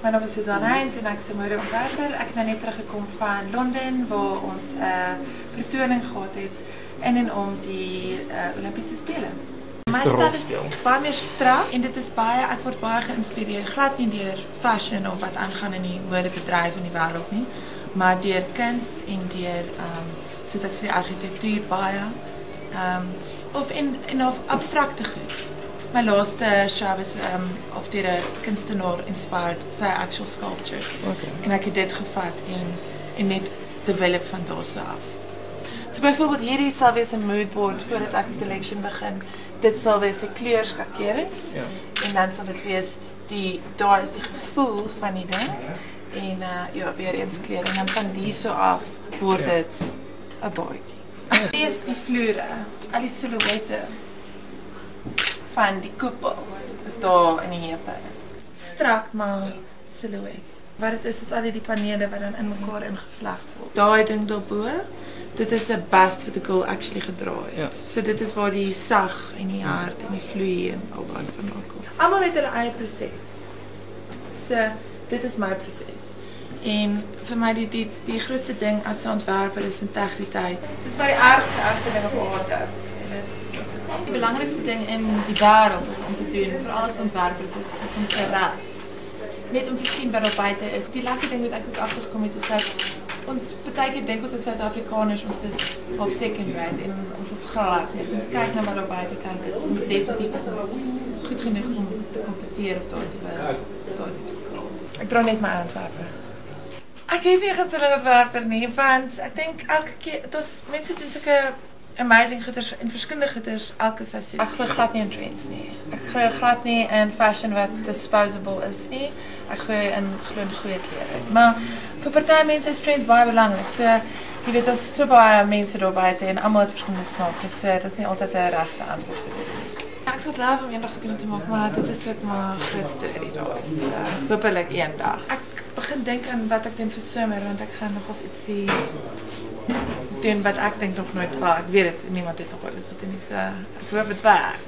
My naam is Susan Heinz en ek is 'n modeontwerper. Ek het nou net teruggekom van Londen waar ons 'n vertoning gehad het in en om die Olimpiese spele. My styl is baie meer strak en dit is baie, ek word baie geïnspireer, glad nie deur fashion of wat aangaan in die modebedryf in die wêreld nie, maar deur kuns en deur soos ek sê argitektuur baie of abstrakte goed. My laaste show was of deur 'n kunstenaar inspired sy actual sculptures. En ek het dit gevat en net develop van daar af. So byvoorbeeld hierdie sal wees 'n moodboard voordat ek die collection begin. Dit sal wees die kleurskakerings en dan sal dit wees daar is die gevoel van die ding en ja, weer eens kleur en dan van hierso af word dit 'n baadjie. Hier is die vloere, al die silhouette van die koepels is daar in die heupe. Strak maar silhouet. Wat dit is al die panele wat dan in mekaar ingevleg word. Daai ding daarbo, dit is 'n bust wat 'n girl actually gedra het. Ja. So dit is waar die sag en die hart en die vloei en al daai vandaan kom. Almal het hulle eie proses. So dit is my proses. En vir my die grootste ding as 'n ontwerper is integriteit. Dit is wat die ergste ding op aarde is. Die belangrikste ding in die wêreld is om te doen, veral as ontwerpers, is om te reis. Net om te sien wat daar buite is. Die lekker ding wat ek ook agtergekom het is dat ons partykeer dink ons is Suid-Afrikaners, ons is half second rate en ons is glad nie. As ons kyk na wat daar buitekant is, ons definitief is ons goed genoeg om te kompeteer op daai tipe skaal. Ek dra net my ontwerpe. Ek het nie gesê ontwerper nie, want ek dink elke keer, mense doen sulke amazing goeders en verskillende goeders elke seisoen. Ek glo glad nie in trends nie. Ek glo glad nie in fashion wat disposable is nie. Ek glo in goeie klere. Maar vir party mense is trends baie belangrik. So, jy weet, ons is so baie mense daar buite en almal het verskillende smake. So, dit is nie altyd 'n regte antwoord vir dit nie. Ek sal lief om eendag skoene te maak, maar dit is ook maar 'n groot storie daar is. Hopelik eendag. Ek begin dink aan wat ek doen vir somer, want ek gaan nogals ietsie doen wat ek dink nog nooit waar. Ek weet dit, niemand het nog ooit gedoen nie. So ek hoop dit werk.